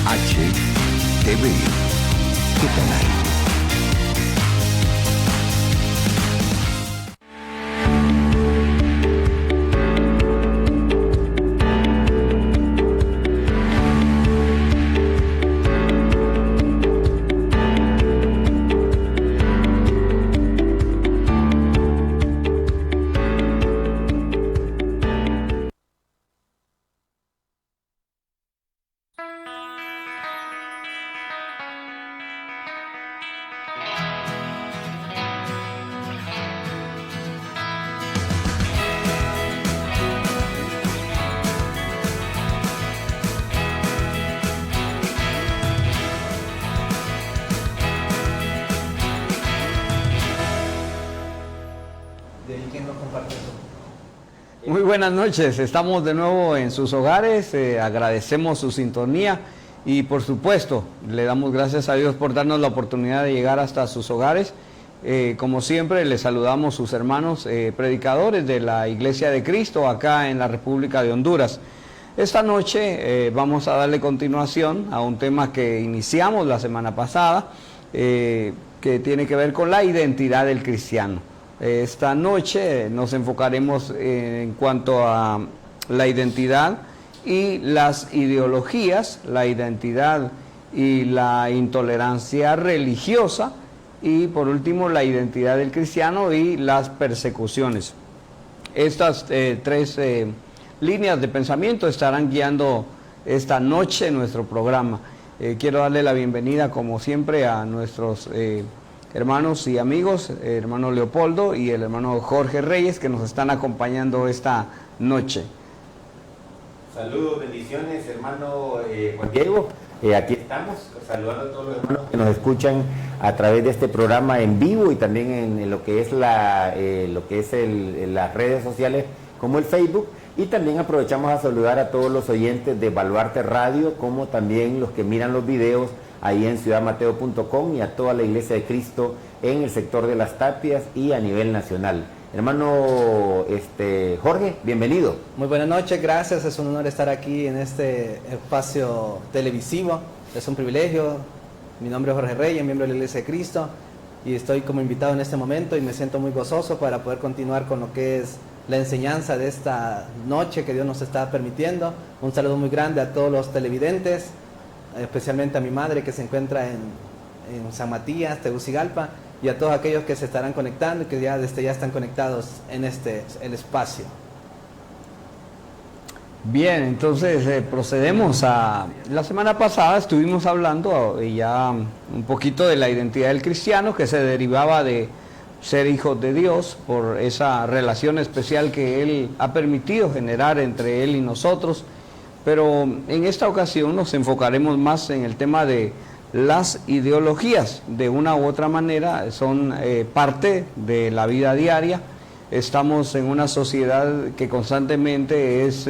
HTV. ¿Qué tal ahí? Muy buenas noches, estamos de nuevo en sus hogares, agradecemos su sintonía y por supuesto le damos gracias a Dios por darnos la oportunidad de llegar hasta sus hogares. Como siempre les saludamos sus hermanos predicadores de la Iglesia de Cristo acá en la República de Honduras. Esta noche vamos a darle continuación a un tema que iniciamos la semana pasada, que tiene que ver con la identidad del cristiano. Esta noche nos enfocaremos en cuanto a la identidad y las ideologías, la identidad y la intolerancia religiosa, y por último la identidad del cristiano y las persecuciones. Estas tres líneas de pensamiento estarán guiando esta noche nuestro programa. Quiero darle la bienvenida como siempre a nuestros hermanos y amigos, hermano Leopoldo y el hermano Jorge Reyes, que nos están acompañando esta noche. Saludos, bendiciones, hermano Juan Diego. Aquí estamos saludando a todos los hermanos que nos escuchan a través de este programa en vivo y también en lo que es las redes sociales como el Facebook, y también aprovechamos a saludar a todos los oyentes de Baluarte Radio, como también los que miran los videos ahí en ciudadmateo.com, y a toda la Iglesia de Cristo en el sector de Las Tapias y a nivel nacional. Hermano Jorge, bienvenido. Muy buenas noches, gracias, es un honor estar aquí en este espacio televisivo, es un privilegio. Mi nombre es Jorge Reyes, miembro de la Iglesia de Cristo, y estoy como invitado en este momento y me siento muy gozoso para poder continuar con lo que es la enseñanza de esta noche que Dios nos está permitiendo. Un saludo muy grande a todos los televidentes, especialmente a mi madre que se encuentra en San Matías, Tegucigalpa, y a todos aquellos que se estarán conectando y que ya están conectados en el espacio. Bien, entonces procedemos a... La semana pasada estuvimos hablando ya un poquito de la identidad del cristiano, que se derivaba de ser hijos de Dios por esa relación especial que Él ha permitido generar entre Él y nosotros. Pero en esta ocasión nos enfocaremos más en el tema de las ideologías. De una u otra manera son parte de la vida diaria. Estamos en una sociedad que constantemente es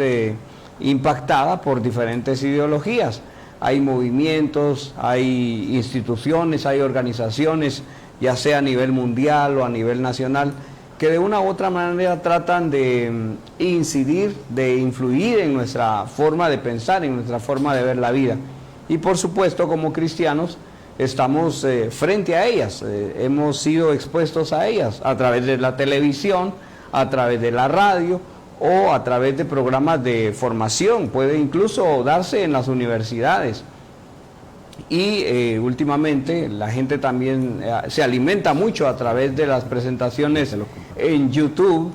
impactada por diferentes ideologías. Hay movimientos, hay instituciones, hay organizaciones, ya sea a nivel mundial o a nivel nacional, que de una u otra manera tratan de incidir, de influir en nuestra forma de pensar, en nuestra forma de ver la vida. Y por supuesto, como cristianos, estamos frente a ellas, hemos sido expuestos a ellas a través de la televisión, a través de la radio o a través de programas de formación, puede incluso darse en las universidades. Y últimamente la gente también se alimenta mucho a través de las presentaciones en YouTube,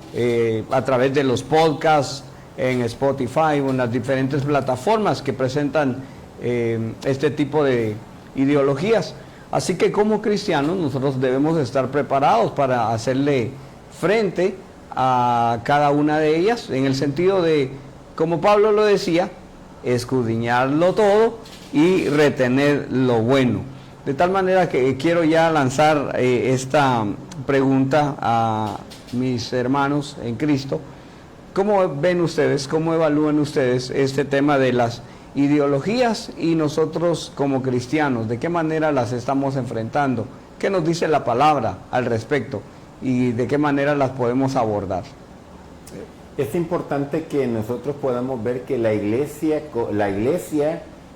a través de los podcasts, en Spotify o en las diferentes plataformas que presentan este tipo de ideologías. Así que como cristianos nosotros debemos estar preparados para hacerle frente a cada una de ellas, en el sentido de, como Pablo lo decía, escudriñarlo todo y retener lo bueno. De tal manera que quiero ya lanzar esta pregunta a mis hermanos en Cristo. ¿Cómo ven ustedes, cómo evalúan ustedes este tema de las ideologías y nosotros como cristianos? ¿De qué manera las estamos enfrentando? ¿Qué nos dice la palabra al respecto? ¿Y de qué manera las podemos abordar? Es importante que nosotros podamos ver que la iglesia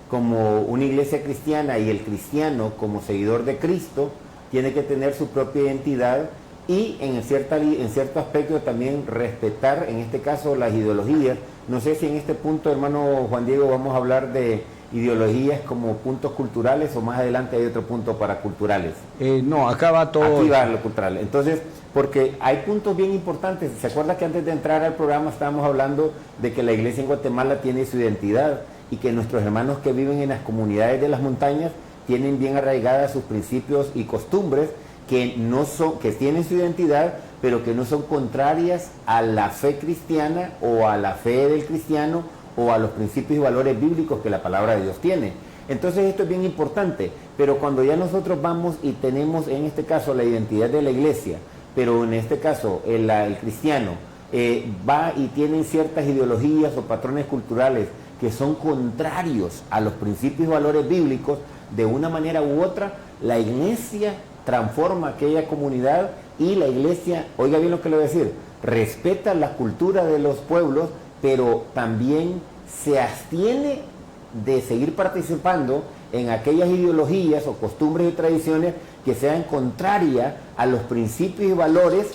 como una iglesia cristiana y el cristiano como seguidor de Cristo tiene que tener su propia identidad y en cierto aspecto también respetar, en este caso, las ideologías. No sé si en este punto, hermano Juan Diego, vamos a hablar de ideologías como puntos culturales o más adelante hay otro punto para culturales. No, acá va todo. Aquí va lo cultural. Entonces, porque hay puntos bien importantes. ¿Se acuerda que antes de entrar al programa estábamos hablando de que la iglesia en Guatemala tiene su identidad y que nuestros hermanos que viven en las comunidades de las montañas tienen bien arraigadas sus principios y costumbres que tienen su identidad, pero que no son contrarias a la fe cristiana o a la fe del cristiano o a los principios y valores bíblicos que la palabra de Dios tiene? Entonces esto es bien importante, pero cuando ya nosotros vamos y tenemos en este caso la identidad de la iglesia, pero en este caso el cristiano va y tiene ciertas ideologías o patrones culturales que son contrarios a los principios y valores bíblicos, de una manera u otra, la iglesia transforma aquella comunidad y la iglesia, oiga bien lo que le voy a decir, respeta la cultura de los pueblos, pero también se abstiene de seguir participando en aquellas ideologías o costumbres y tradiciones que sean contrarias a los principios y valores,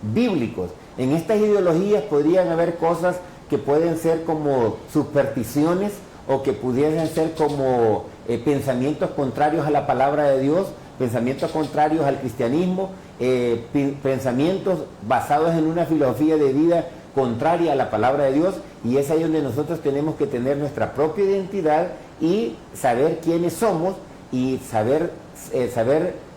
bíblicos. En estas ideologías podrían haber cosas que pueden ser como supersticiones o que pudieran ser como pensamientos contrarios a la palabra de Dios, pensamientos contrarios al cristianismo, pensamientos basados en una filosofía de vida contraria a la palabra de Dios, y es ahí donde nosotros tenemos que tener nuestra propia identidad y saber quiénes somos y saber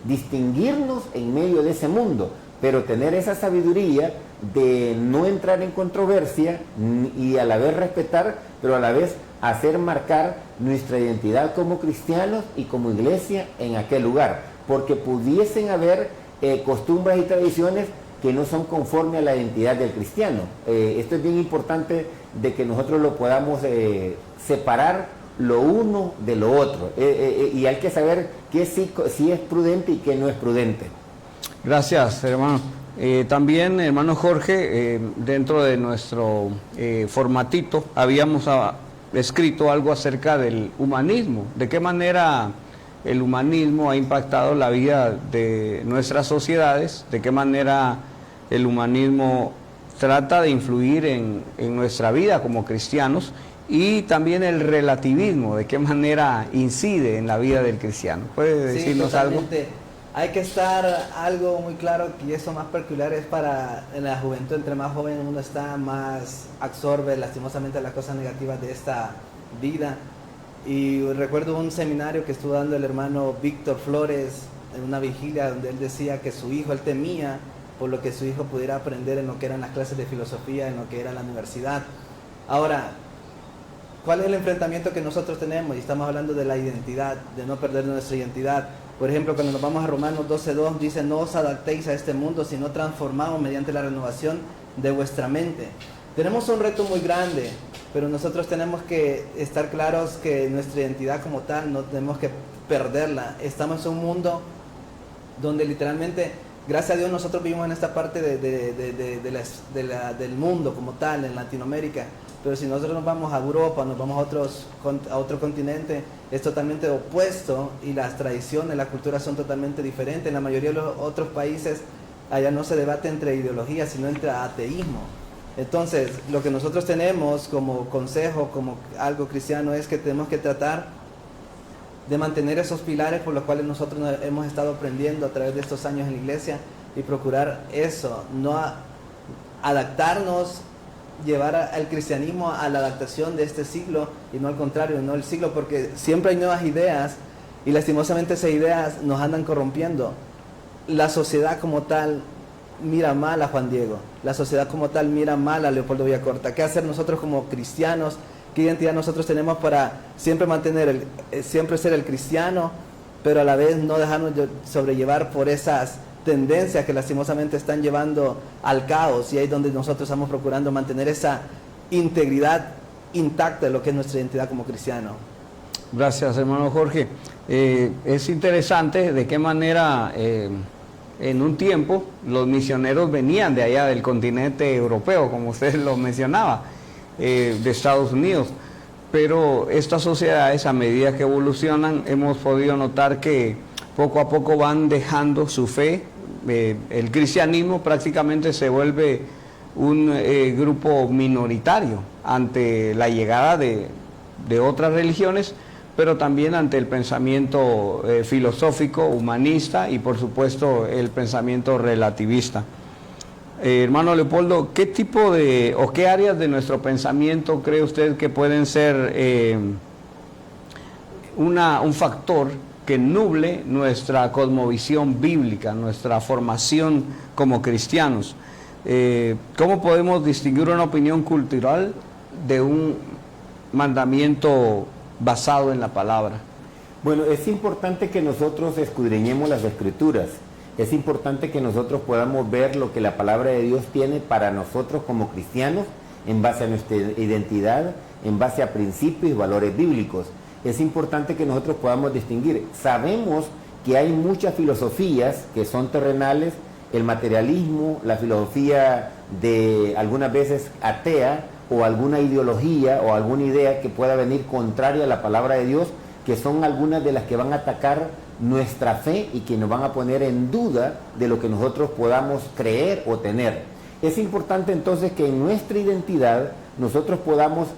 distinguirnos en medio de ese mundo, pero tener esa sabiduría de no entrar en controversia y a la vez respetar, pero a la vez hacer marcar nuestra identidad como cristianos y como iglesia en aquel lugar, porque pudiesen haber costumbres y tradiciones que no son conforme a la identidad del cristiano. Esto es bien importante de que nosotros lo podamos separar lo uno de lo otro, y hay que saber qué sí es prudente y qué no es prudente. Gracias, hermano. También, hermano Jorge, dentro de nuestro formatito habíamos escrito algo acerca del humanismo. ¿De qué manera el humanismo ha impactado la vida de nuestras sociedades? ¿De qué manera el humanismo trata de influir en nuestra vida como cristianos? Y también el relativismo, ¿de qué manera incide en la vida del cristiano? ¿Puede decirnos algo? Hay que estar algo muy claro, que eso más peculiar es para en la juventud. Entre más joven uno está, más absorbe lastimosamente las cosas negativas de esta vida. Y recuerdo un seminario que estuvo dando el hermano Víctor Flores en una vigilia, donde él decía que su hijo, él temía por lo que su hijo pudiera aprender en lo que eran las clases de filosofía, en lo que era la universidad. Ahora, ¿cuál es el enfrentamiento que nosotros tenemos? Y estamos hablando de la identidad, de no perder nuestra identidad. Por ejemplo, cuando nos vamos a Romanos 12:2, dice: no os adaptéis a este mundo, sino transformaos mediante la renovación de vuestra mente. Tenemos un reto muy grande, pero nosotros tenemos que estar claros que nuestra identidad como tal no tenemos que perderla. Estamos en un mundo donde literalmente, gracias a Dios, nosotros vivimos en esta parte del mundo como tal, en Latinoamérica. Pero si nosotros nos vamos a Europa, nos vamos a otro continente, es totalmente opuesto, y las tradiciones, las culturas son totalmente diferentes. En la mayoría de los otros países, allá no se debate entre ideologías, sino entre ateísmo. Entonces, lo que nosotros tenemos como consejo, como algo cristiano, es que tenemos que tratar de mantener esos pilares por los cuales nosotros hemos estado aprendiendo a través de estos años en la iglesia, y procurar eso, no adaptarnos, llevar al cristianismo a la adaptación de este siglo y no al contrario, no el siglo, porque siempre hay nuevas ideas y lastimosamente esas ideas nos andan corrompiendo. La sociedad como tal mira mal a Juan Diego, la sociedad como tal mira mal a Leopoldo Villacorta. ¿Qué hacer nosotros como cristianos? ¿Qué identidad nosotros tenemos para siempre mantener, siempre ser el cristiano, pero a la vez no dejarnos sobrellevar por esas tendencias que lastimosamente están llevando al caos? Y ahí es donde nosotros estamos procurando mantener esa integridad intacta de lo que es nuestra identidad como cristiano. Gracias, hermano Jorge. Es interesante de qué manera en un tiempo los misioneros venían de allá del continente europeo, como usted lo mencionaba, de Estados Unidos, pero estas sociedades, a medida que evolucionan, hemos podido notar que poco a poco van dejando su fe. El cristianismo prácticamente se vuelve un grupo minoritario ante la llegada de otras religiones, pero también ante el pensamiento filosófico, humanista y por supuesto el pensamiento relativista. Hermano Leopoldo, ¿qué tipo de o qué áreas de nuestro pensamiento cree usted que pueden ser un factor que nuble nuestra cosmovisión bíblica, nuestra formación como cristianos? ¿Cómo podemos distinguir una opinión cultural de un mandamiento basado en la palabra? Bueno, es importante que nosotros escudriñemos las Escrituras. Es importante que nosotros podamos ver lo que la palabra de Dios tiene para nosotros como cristianos en base a nuestra identidad, en base a principios y valores bíblicos. Es importante que nosotros podamos distinguir. Sabemos que hay muchas filosofías que son terrenales, el materialismo, la filosofía de algunas veces atea o alguna ideología o alguna idea que pueda venir contraria a la palabra de Dios, que son algunas de las que van a atacar nuestra fe y que nos van a poner en duda de lo que nosotros podamos creer o tener. Es importante entonces que en nuestra identidad nosotros podamos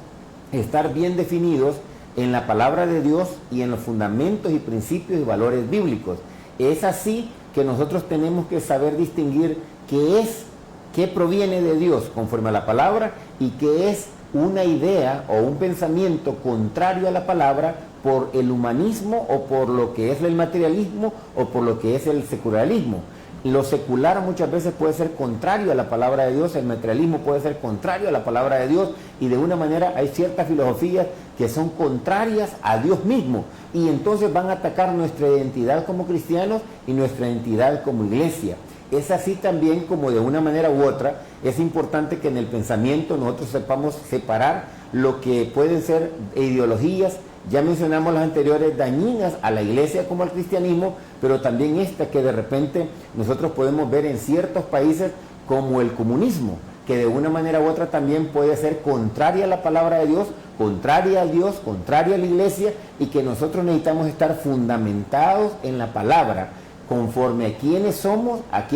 estar bien definidos en la palabra de Dios y en los fundamentos y principios y valores bíblicos. Es así que nosotros tenemos que saber distinguir qué proviene de Dios conforme a la palabra y qué es una idea o un pensamiento contrario a la palabra por el humanismo o por lo que es el materialismo o por lo que es el secularismo. Lo secular muchas veces puede ser contrario a la palabra de Dios, el materialismo puede ser contrario a la palabra de Dios, y de una manera hay ciertas filosofías que son contrarias a Dios mismo, y entonces van a atacar nuestra identidad como cristianos y nuestra identidad como iglesia. Es así también como de una manera u otra es importante que en el pensamiento nosotros sepamos separar lo que pueden ser ideologías, ya mencionamos las anteriores, dañinas a la iglesia como al cristianismo, pero también esta que de repente nosotros podemos ver en ciertos países como el comunismo, que de una manera u otra también puede ser contraria a la palabra de Dios, contraria a Dios, contraria a la iglesia, y que nosotros necesitamos estar fundamentados en la palabra, conforme a quiénes somos, a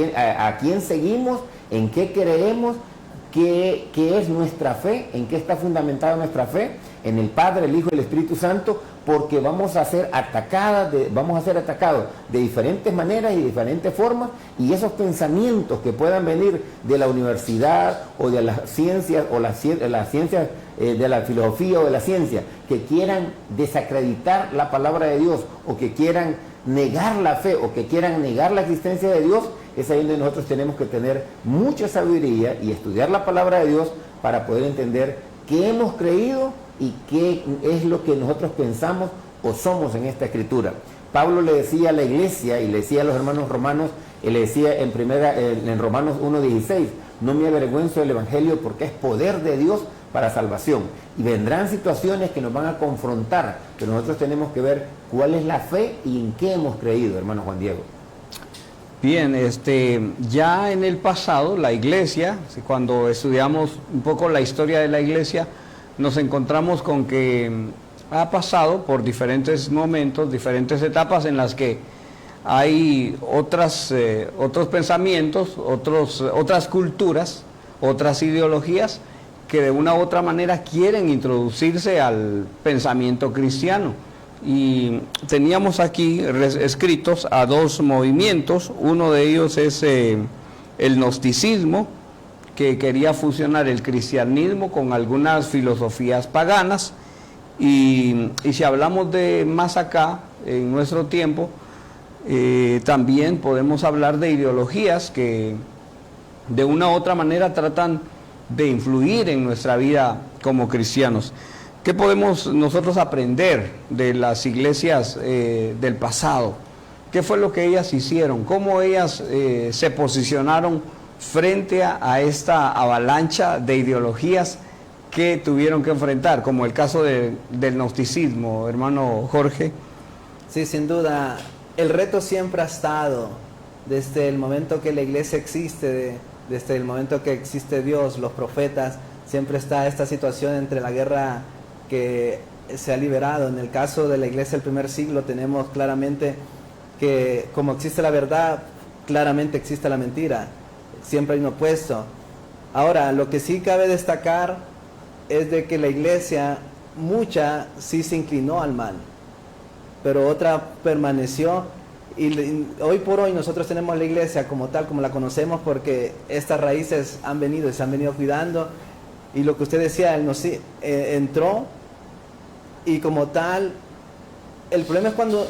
quién seguimos, en qué creemos, qué es nuestra fe, en qué está fundamentada nuestra fe, en el Padre, el Hijo y el Espíritu Santo, porque vamos a ser atacados de diferentes maneras y diferentes formas, y esos pensamientos que puedan venir de la universidad o de las ciencias o las ciencias de la filosofía o de la ciencia, que quieran desacreditar la palabra de Dios o que quieran negar la fe o que quieran negar la existencia de Dios, es ahí donde nosotros tenemos que tener mucha sabiduría y estudiar la palabra de Dios para poder entender qué hemos creído y qué es lo que nosotros pensamos o somos en esta escritura. Pablo le decía a la iglesia y le decía a los hermanos romanos, le decía en Romanos 1:16, no me avergüenzo del evangelio porque es poder de Dios para salvación. Y vendrán situaciones que nos van a confrontar, pero nosotros tenemos que ver cuál es la fe y en qué hemos creído, hermano Juan Diego. Bien, ya en el pasado la iglesia, cuando estudiamos un poco la historia de la iglesia, nos encontramos con que ha pasado por diferentes momentos, diferentes etapas en las que hay otros pensamientos, otras culturas, otras ideologías que de una u otra manera quieren introducirse al pensamiento cristiano. Y teníamos aquí escritos a dos movimientos. Uno de ellos es el gnosticismo, que quería fusionar el cristianismo con algunas filosofías paganas, y si hablamos de más acá, en nuestro tiempo, también podemos hablar de ideologías que de una u otra manera tratan de influir en nuestra vida como cristianos. ¿Qué podemos nosotros aprender de las iglesias del pasado? ¿Qué fue lo que ellas hicieron? ¿Cómo ellas se posicionaron frente a esta avalancha de ideologías que tuvieron que enfrentar? Como el caso del gnosticismo, hermano Jorge. Sí, sin duda, el reto siempre ha estado, desde el momento que la iglesia existe, desde el momento que existe Dios, los profetas, siempre está esta situación entre la guerra que se ha liberado. En el caso de la iglesia del primer siglo tenemos claramente que como existe la verdad, claramente existe la mentira. Siempre hay un opuesto. Ahora, lo que sí cabe destacar es de que la iglesia, mucha sí se inclinó al mal, pero otra permaneció. Y hoy por hoy nosotros tenemos la iglesia como tal, como la conocemos, porque estas raíces han venido y se han venido cuidando. Y lo que usted decía, él entró y como tal, el problema es cuando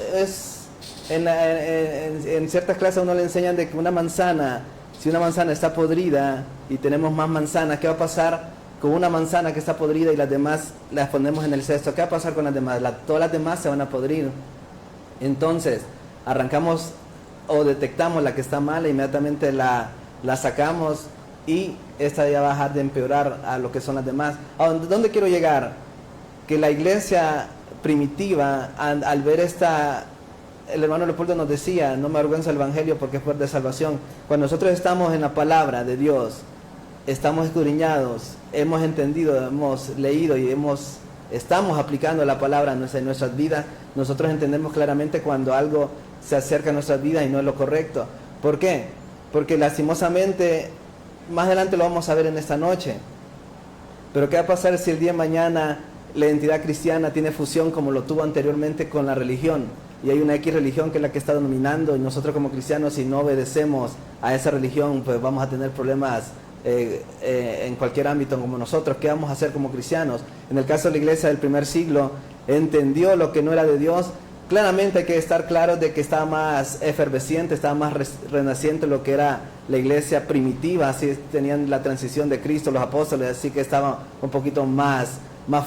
en ciertas clases a uno le enseñan de que una manzana, si una manzana está podrida y tenemos más manzanas, ¿qué va a pasar con una manzana que está podrida y las demás las ponemos en el cesto? ¿Qué va a pasar con las demás? Todas las demás se van a podrir. Entonces, arrancamos o detectamos la que está mala, inmediatamente la sacamos y esta ya va a dejar de empeorar a lo que son las demás. ¿A dónde quiero llegar? Que la iglesia primitiva, al ver el hermano Leopoldo nos decía, no me avergüenza el evangelio porque es fuerte de salvación. Cuando nosotros estamos en la palabra de Dios, estamos escudriñados, hemos entendido, hemos leído y estamos aplicando la palabra en nuestras vidas, nosotros entendemos claramente cuando algo se acerca a nuestras vidas y no es lo correcto. ¿Por qué? Porque lastimosamente, más adelante lo vamos a ver en esta noche, pero ¿qué va a pasar si el día de mañana la identidad cristiana tiene fusión como lo tuvo anteriormente con la religión? Y hay una X religión que es la que está dominando, y nosotros como cristianos, si no obedecemos a esa religión, pues vamos a tener problemas en cualquier ámbito como nosotros. ¿Qué vamos a hacer como cristianos? En el caso de la iglesia del primer siglo, entendió lo que no era de Dios. Claramente hay que estar claros de que estaba más efervesciente, estaba más renaciente lo que era la iglesia primitiva, así tenían la transición de Cristo, los apóstoles, así que estaba un poquito más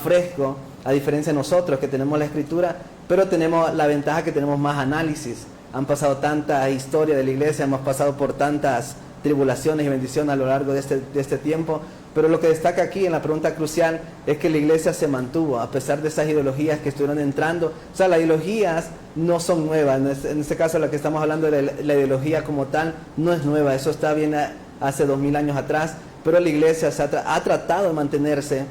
fresco, a diferencia de nosotros que tenemos la escritura, pero tenemos la ventaja que tenemos más análisis. Han pasado tanta historia de la iglesia, hemos pasado por tantas tribulaciones y bendiciones a lo largo de este tiempo, pero lo que destaca aquí en la pregunta crucial es que la iglesia se mantuvo a pesar de esas ideologías que estuvieron entrando. O sea, las ideologías no son nuevas, en este caso lo que estamos hablando de la ideología como tal no es nueva, eso está bien hace 2000 años atrás, pero la iglesia ha tratado de mantenerse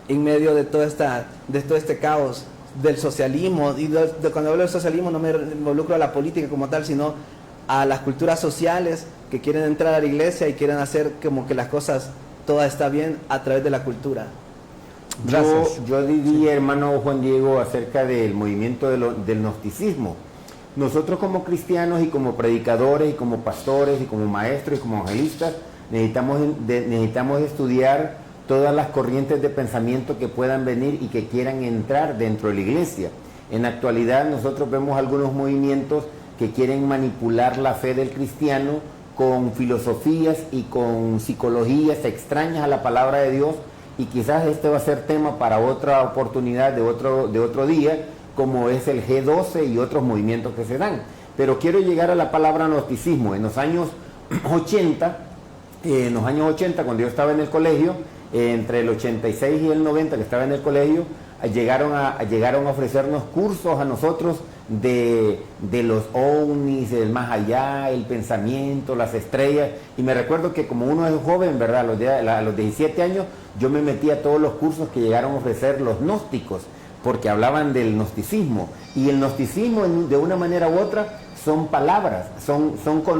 en medio de todo este caos del socialismo. Y cuando hablo del socialismo no me involucro a la política como tal, sino a las culturas sociales que quieren entrar a la iglesia y quieren hacer como que las cosas todas están bien a través de la cultura. Yo diría, hermano Juan Diego, acerca del movimiento del gnosticismo. Nosotros como cristianos y como predicadores y como pastores y como maestros y como evangelistas necesitamos estudiar todas las corrientes de pensamiento que puedan venir y que quieran entrar dentro de la iglesia. En la actualidad nosotros vemos algunos movimientos que quieren manipular la fe del cristiano con filosofías y con psicologías extrañas a la palabra de Dios, y quizás este va a ser tema para otra oportunidad de otro día, como es el G12 y otros movimientos que se dan. Pero quiero llegar a la palabra gnosticismo. En los años 80, cuando yo estaba en el colegio, entre el 86 y el 90 que estaba en el colegio, llegaron a ofrecernos cursos a nosotros de los ovnis, del más allá, el pensamiento, las estrellas. Y me recuerdo que como uno es joven, ¿verdad? A los 17 años, yo me metí a todos los cursos que llegaron a ofrecer los gnósticos, porque hablaban del gnosticismo. Y el gnosticismo, de una manera u otra, son palabras,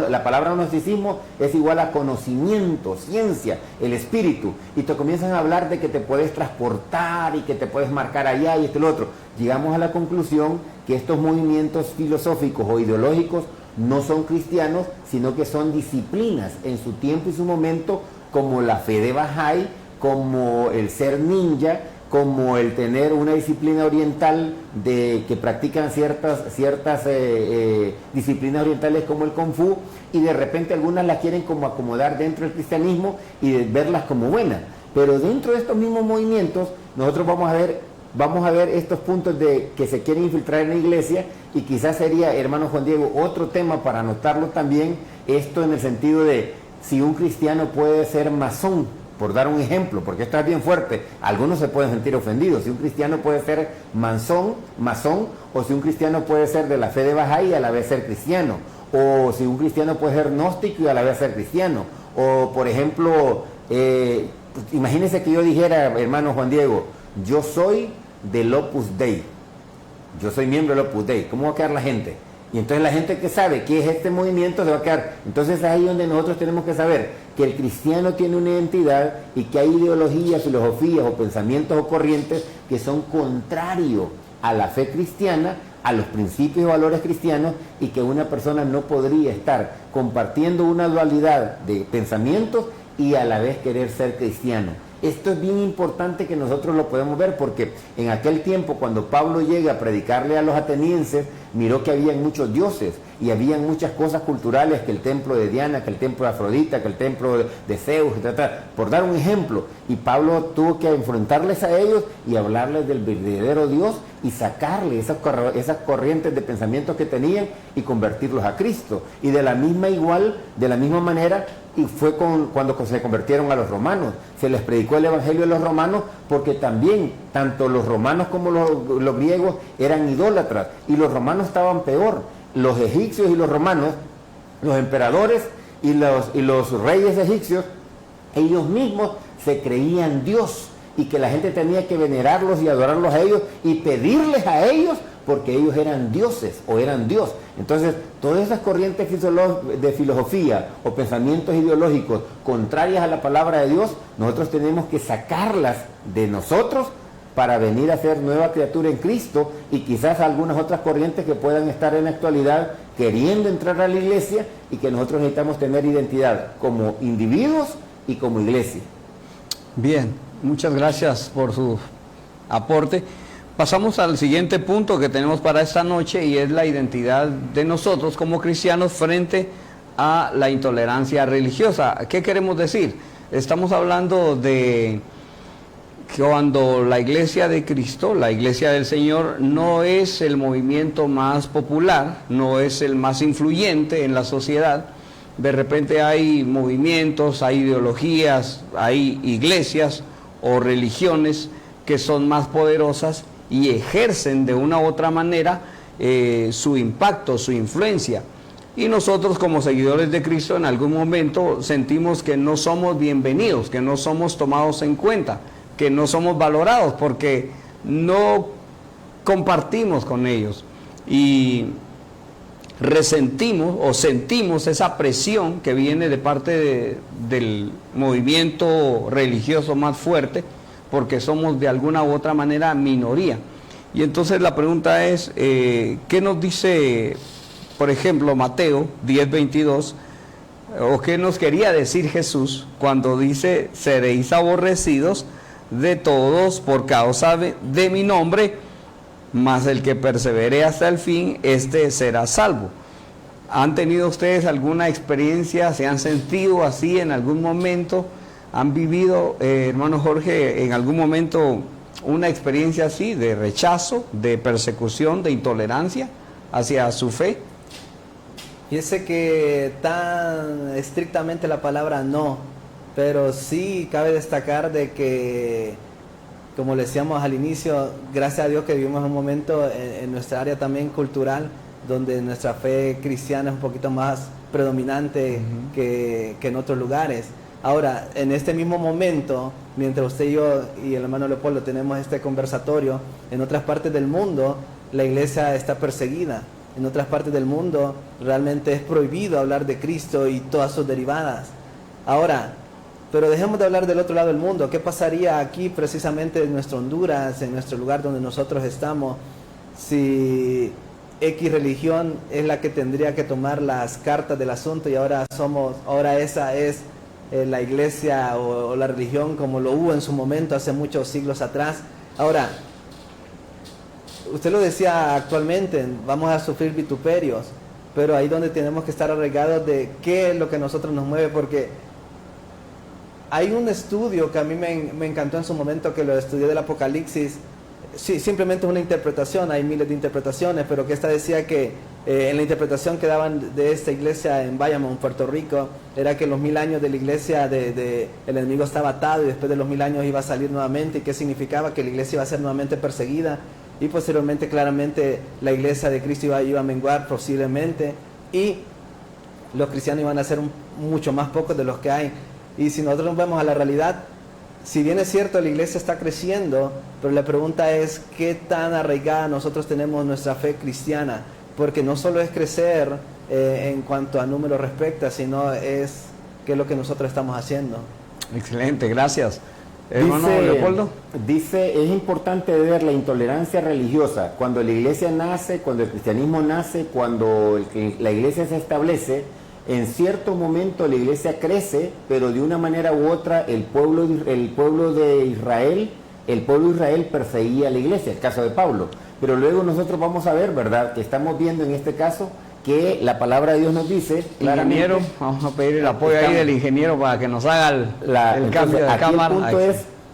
la palabra gnosticismo es igual a conocimiento, ciencia, el espíritu, y te comienzan a hablar de que te puedes transportar y que te puedes marcar allá y lo otro. Llegamos a la conclusión que estos movimientos filosóficos o ideológicos no son cristianos, sino que son disciplinas en su tiempo y su momento, como la fe de Bahá'í, como el ser ninja, como el tener una disciplina oriental que practican ciertas disciplinas orientales como el Kung Fu, y de repente algunas las quieren como acomodar dentro del cristianismo y verlas como buenas. Pero dentro de estos mismos movimientos nosotros vamos a ver estos puntos que se quieren infiltrar en la iglesia, y quizás sería, hermano Juan Diego, otro tema para anotarlo también, esto en el sentido de si un cristiano puede ser masón, por dar un ejemplo, porque esto es bien fuerte. Algunos se pueden sentir ofendidos. Si un cristiano puede ser masón, o si un cristiano puede ser de la fe de Bahá'í y a la vez ser cristiano, o si un cristiano puede ser gnóstico y a la vez ser cristiano, o por ejemplo, imagínense que yo dijera, hermano Juan Diego, yo soy del Opus Dei, yo soy miembro del Opus Dei. ¿Cómo va a quedar la gente? Y entonces la gente que sabe qué es este movimiento se va a quedar. Entonces es ahí donde nosotros tenemos que saber que el cristiano tiene una identidad y que hay ideologías, filosofías o pensamientos o corrientes que son contrarios a la fe cristiana, a los principios y valores cristianos, y que una persona no podría estar compartiendo una dualidad de pensamientos y a la vez querer ser cristiano. Esto es bien importante que nosotros lo podemos ver, porque en aquel tiempo, cuando Pablo llega a predicarle a los atenienses, miró que habían muchos dioses y habían muchas cosas culturales, que el templo de Diana, que el templo de Afrodita, que el templo de Zeus, etc., por dar un ejemplo. Y Pablo tuvo que enfrentarles a ellos y hablarles del verdadero Dios y sacarle esas corrientes de pensamientos que tenían y convertirlos a Cristo. Y de la misma manera, y fue cuando se convirtieron a los romanos. Se les predicó el evangelio a los romanos, porque también tanto los romanos como los griegos eran idólatras, y los romanos estaban peor. Los egipcios y los romanos, los emperadores y los reyes egipcios, ellos mismos se creían Dios, y que la gente tenía que venerarlos y adorarlos a ellos y pedirles a ellos, porque ellos eran dioses o eran Dios. Entonces, todas esas corrientes de filosofía o pensamientos ideológicos contrarias a la palabra de Dios, nosotros tenemos que sacarlas de nosotros para venir a ser nueva criatura en Cristo, y quizás algunas otras corrientes que puedan estar en la actualidad queriendo entrar a la iglesia, y que nosotros necesitamos tener identidad como individuos y como iglesia. Bien, muchas gracias por su aporte. Pasamos al siguiente punto que tenemos para esta noche, y es la identidad de nosotros como cristianos frente a la intolerancia religiosa. ¿Qué queremos decir? Estamos hablando de cuando la Iglesia de Cristo, la Iglesia del Señor, no es el movimiento más popular, no es el más influyente en la sociedad. De repente hay movimientos, hay ideologías, hay iglesias o religiones que son más poderosas y ejercen de una u otra manera su impacto, su influencia. Y nosotros, como seguidores de Cristo, en algún momento sentimos que no somos bienvenidos, que no somos tomados en cuenta, que no somos valorados porque no compartimos con ellos. Y resentimos o sentimos esa presión que viene de parte del movimiento religioso más fuerte, porque somos de alguna u otra manera minoría. Y entonces la pregunta es, ¿qué nos dice, por ejemplo, Mateo 10:22, o qué nos quería decir Jesús cuando dice: seréis aborrecidos de todos por causa de mi nombre, mas el que persevere hasta el fin, este será salvo? ¿Han tenido ustedes alguna experiencia? ¿Se han sentido así en algún momento? ¿Han vivido, hermano Jorge, en algún momento una experiencia así de rechazo, de persecución, de intolerancia hacia su fe? Fíjese que tan estrictamente la palabra no, pero sí cabe destacar de que, como le decíamos al inicio, gracias a Dios que vivimos un momento en nuestra área también cultural, donde nuestra fe cristiana es un poquito más predominante que en otros lugares. Ahora, en este mismo momento, mientras usted y yo y el hermano Leopoldo tenemos este conversatorio, en otras partes del mundo la iglesia está perseguida. En otras partes del mundo realmente es prohibido hablar de Cristo y todas sus derivadas. Ahora, pero dejemos de hablar del otro lado del mundo. ¿Qué pasaría aquí precisamente en nuestro Honduras, en nuestro lugar donde nosotros estamos, si X religión es la que tendría que tomar las cartas del asunto y ahora esa es la iglesia o la religión como lo hubo en su momento hace muchos siglos atrás? Ahora, usted lo decía, actualmente vamos a sufrir vituperios, pero ahí donde tenemos que estar arraigados de qué es lo que a nosotros nos mueve, porque hay un estudio que a mí me encantó en su momento, que lo estudié del Apocalipsis. Sí, simplemente es una interpretación, hay miles de interpretaciones, pero que esta decía que en la interpretación que daban de esta iglesia en Bayamón, Puerto Rico, era que los 1000 años de la iglesia el enemigo estaba atado y después de los 1000 años iba a salir nuevamente. ¿Y qué significaba? Que la iglesia iba a ser nuevamente perseguida, y posteriormente claramente la iglesia de Cristo iba a menguar posiblemente, y los cristianos iban a ser mucho más pocos de los que hay. Y si nosotros nos vemos a la realidad, si bien es cierto, la iglesia está creciendo, pero la pregunta es qué tan arraigada nosotros tenemos nuestra fe cristiana, porque no solo es crecer en cuanto a números respecta, sino es qué es lo que nosotros estamos haciendo. Excelente, gracias. Hermano Leopoldo. Dice, es importante ver la intolerancia religiosa. Cuando la iglesia nace, cuando el cristianismo nace, cuando la iglesia se establece, en cierto momento la iglesia crece, pero de una manera u otra el pueblo de Israel perseguía a la iglesia, el caso de Pablo. Pero luego nosotros vamos a ver, ¿verdad?, que estamos viendo en este caso que la palabra de Dios nos dice ingeniero, vamos a pedir el apoyo ahí del ingeniero para que nos haga el cambio de cámara.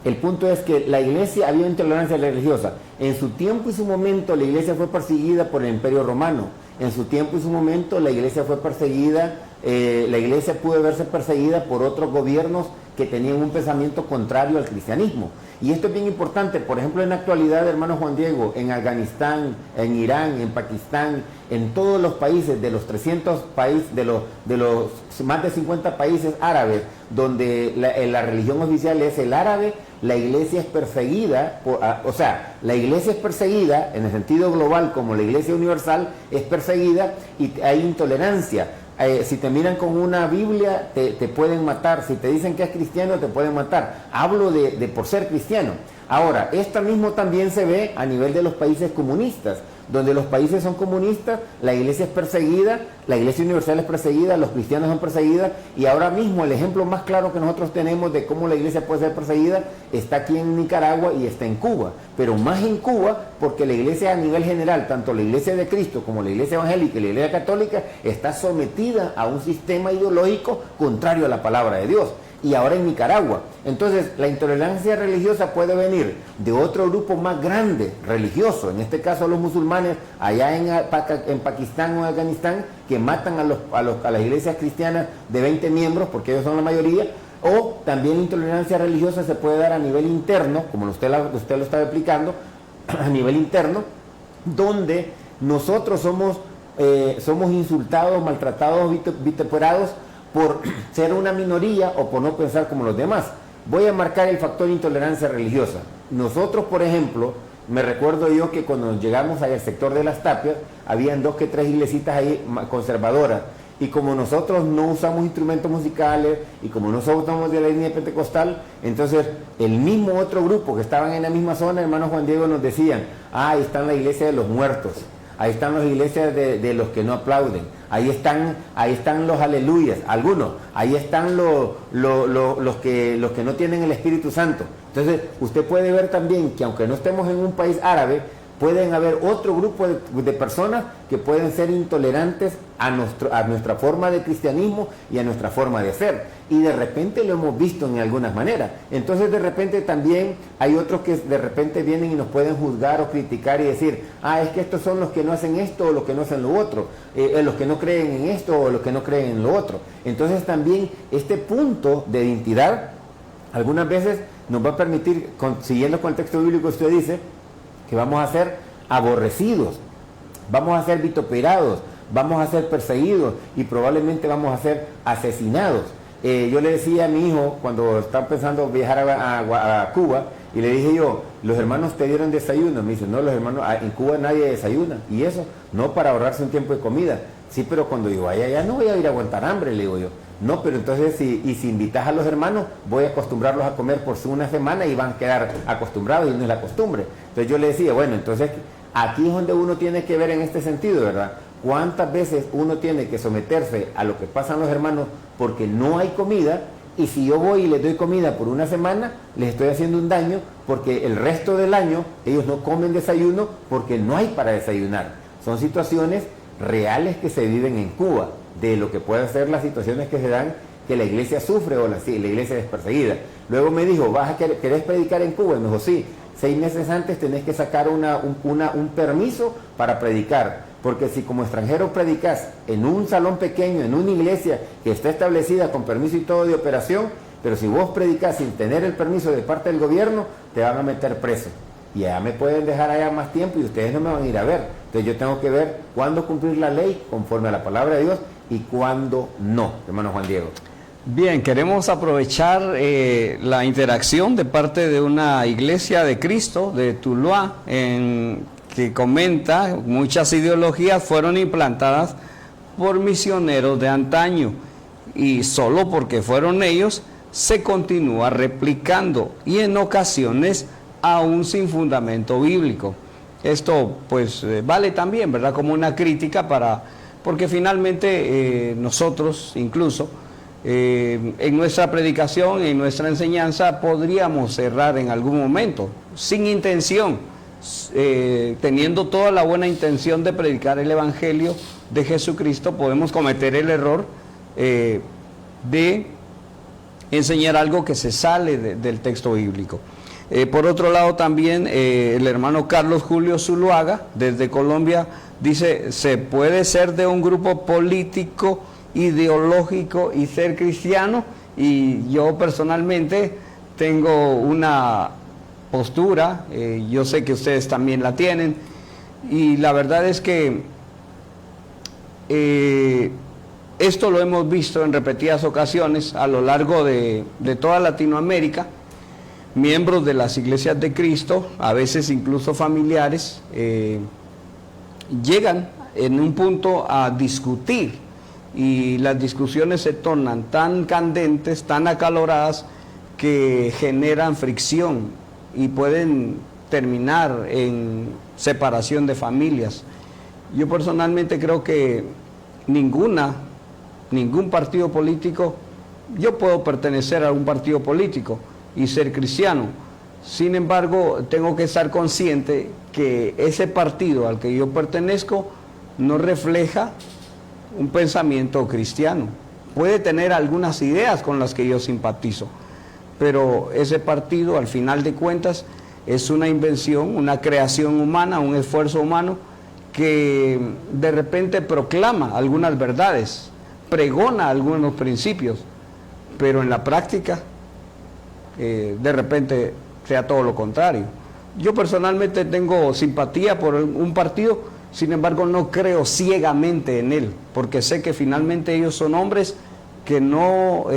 El punto es que la iglesia, había intolerancia religiosa. En su tiempo y su momento la iglesia fue perseguida por el Imperio Romano. En su tiempo y su momento la iglesia fue perseguida, la iglesia pudo verse perseguida por otros gobiernos que tenían un pensamiento contrario al cristianismo. Y esto es bien importante, por ejemplo, en la actualidad, hermano Juan Diego, en Afganistán, en Irán, en Pakistán, en todos los países, de los 300 países, de los más de 50 países árabes, donde la religión oficial es el árabe, la iglesia es perseguida, la iglesia es perseguida en el sentido global, como la iglesia universal es perseguida, y hay intolerancia. Si te miran con una Biblia, te pueden matar. Si te dicen que es cristiano, te pueden matar. Hablo de por ser cristiano. Ahora, esto mismo también se ve a nivel de los países comunistas. Donde los países son comunistas, la iglesia es perseguida, la iglesia universal es perseguida, los cristianos son perseguidos, y ahora mismo el ejemplo más claro que nosotros tenemos de cómo la iglesia puede ser perseguida está aquí en Nicaragua y está en Cuba, pero más en Cuba porque la iglesia a nivel general, tanto la iglesia de Cristo como la iglesia evangélica y la iglesia católica, está sometida a un sistema ideológico contrario a la palabra de Dios. Y ahora en Nicaragua. Entonces, la intolerancia religiosa puede venir de otro grupo más grande, religioso, en este caso los musulmanes, allá en Pakistán o en Afganistán, que matan a las iglesias cristianas de 20 miembros, porque ellos son la mayoría, o también la intolerancia religiosa se puede dar a nivel interno, como usted lo estaba explicando, a nivel interno, donde nosotros somos insultados, maltratados, vituperados, por ser una minoría o por no pensar como los demás. Voy a marcar el factor intolerancia religiosa. Nosotros, por ejemplo, me recuerdo yo que cuando llegamos al sector de las Tapias, habían 2 que 3 iglesitas ahí conservadoras, y como nosotros no usamos instrumentos musicales y como no somos de la línea pentecostal, entonces el mismo otro grupo que estaban en la misma zona, hermano Juan Diego, nos decían, ahí están la iglesia de los muertos, ahí están las iglesias de los que no aplauden, ahí están los aleluyas, algunos, ahí están los que no tienen el Espíritu Santo. Entonces, usted puede ver también que aunque no estemos en un país árabe, pueden haber otro grupo de personas que pueden ser intolerantes a nuestra forma de cristianismo y a nuestra forma de ser. Y de repente lo hemos visto en algunas maneras. Entonces de repente también hay otros que de repente vienen y nos pueden juzgar o criticar y decir, es que estos son los que no hacen esto o los que no hacen lo otro, los que no creen en esto o los que no creen en lo otro. Entonces también este punto de identidad algunas veces nos va a permitir, siguiendo con el texto bíblico, usted dice que vamos a ser aborrecidos, vamos a ser vituperados, vamos a ser perseguidos y probablemente vamos a ser asesinados. Yo le decía a mi hijo cuando estaba pensando viajar a Cuba, y le dije yo, los hermanos te dieron desayuno. Me dice, no, los hermanos, en Cuba nadie desayuna. ¿Y eso? No, para ahorrarse un tiempo de comida. Sí, pero cuando yo vaya allá no voy a ir a aguantar hambre, le digo yo. No, pero entonces si invitas a los hermanos, voy a acostumbrarlos a comer por una semana y van a quedar acostumbrados y no es la costumbre. Entonces yo le decía, bueno, entonces aquí es donde uno tiene que ver en este sentido, ¿verdad? ¿Cuántas veces uno tiene que someterse a lo que pasan los hermanos porque no hay comida? Y si yo voy y les doy comida por una semana, les estoy haciendo un daño porque el resto del año ellos no comen desayuno porque no hay para desayunar. Son situaciones reales que se viven en Cuba, de lo que pueden ser las situaciones que se dan, que la iglesia sufre o la iglesia es perseguida. Luego me dijo, ¿querés predicar en Cuba? Y me dijo, sí, 6 meses antes tenés que sacar un permiso para predicar. Porque si como extranjero predicas en un salón pequeño, en una iglesia que está establecida con permiso y todo de operación, pero si vos predicas sin tener el permiso de parte del gobierno, te van a meter preso. Y allá me pueden dejar allá más tiempo y ustedes no me van a ir a ver. Entonces yo tengo que ver cuándo cumplir la ley conforme a la palabra de Dios y cuándo no, hermano Juan Diego. Bien, queremos aprovechar la interacción de parte de una iglesia de Cristo de Tuluá, que comenta muchas ideologías fueron implantadas por misioneros de antaño y solo porque fueron ellos se continúa replicando y en ocasiones aún sin fundamento bíblico. Esto pues vale también, ¿verdad?, como una crítica porque finalmente nosotros incluso en nuestra predicación, en nuestra enseñanza podríamos errar en algún momento, sin intención, teniendo toda la buena intención de predicar el Evangelio de Jesucristo, podemos cometer el error de enseñar algo que se sale del texto bíblico. Por otro lado también el hermano Carlos Julio Zuluaga desde Colombia dice: se puede ser de un grupo político, ideológico y ser cristiano. Y yo personalmente tengo una postura, yo sé que ustedes también la tienen, y la verdad es que esto lo hemos visto en repetidas ocasiones a lo largo de toda Latinoamérica. Miembros de las iglesias de Cristo, a veces incluso familiares, llegan en un punto a discutir y las discusiones se tornan tan candentes, tan acaloradas, que generan fricción y pueden terminar en separación de familias. Yo personalmente creo que ningún partido político, yo puedo pertenecer a un partido político y ser cristiano, sin embargo tengo que estar consciente que ese partido al que yo pertenezco no refleja un pensamiento cristiano. Puede tener algunas ideas con las que yo simpatizo, pero ese partido al final de cuentas es una invención, una creación humana, un esfuerzo humano que de repente proclama algunas verdades, pregona algunos principios, pero en la práctica de repente sea todo lo contrario. Yo personalmente tengo simpatía por un partido, sin embargo no creo ciegamente en él, porque sé que finalmente ellos son hombres que no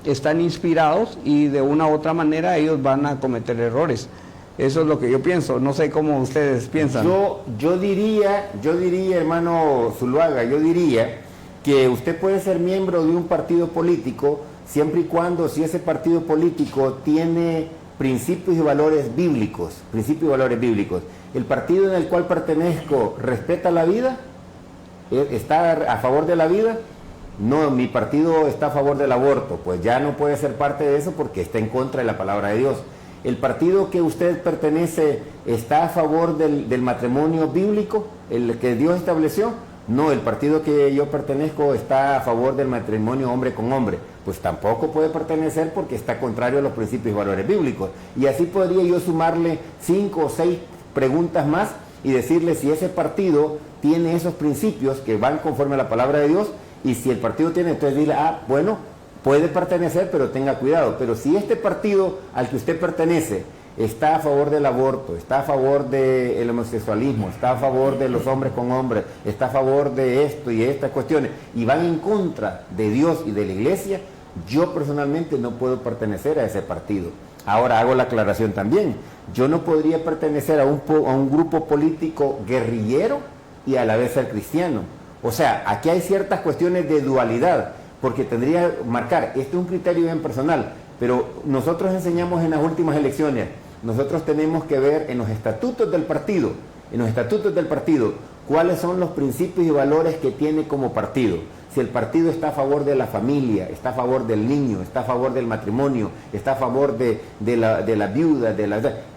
están inspirados y de una u otra manera ellos van a cometer errores. Eso es lo que yo pienso, no sé cómo ustedes piensan. Yo diría, hermano Zuluaga, yo diría que usted puede ser miembro de un partido político siempre y cuando, si ese partido político tiene principios y valores bíblicos, el partido en el cual pertenezco respeta la vida, está a favor de la vida. No, mi partido está a favor del aborto, pues ya no puede ser parte de eso porque está en contra de la palabra de Dios. El partido que usted pertenece está a favor del matrimonio bíblico, el que Dios estableció. No, el partido que yo pertenezco está a favor del matrimonio hombre con hombre, pues tampoco puede pertenecer porque está contrario a los principios y valores bíblicos. Y así podría yo sumarle 5 o 6 preguntas más y decirle si ese partido tiene esos principios que van conforme a la palabra de Dios, y si el partido tiene, entonces dile, bueno, puede pertenecer, pero tenga cuidado. Pero si este partido al que usted pertenece está a favor del aborto, está a favor del homosexualismo, está a favor de los hombres con hombres, está a favor de esto y estas cuestiones, y van en contra de Dios y de la iglesia, yo personalmente no puedo pertenecer a ese partido. Ahora hago la aclaración también, yo no podría pertenecer a un grupo político guerrillero y a la vez ser cristiano. O sea, aquí hay ciertas cuestiones de dualidad, porque tendría que marcar, este es un criterio bien personal, pero nosotros enseñamos en las últimas elecciones, nosotros tenemos que ver en los estatutos del partido, cuáles son los principios y valores que tiene como partido. Si el partido está a favor de la familia, está a favor del niño, está a favor del matrimonio, está a favor de la viuda,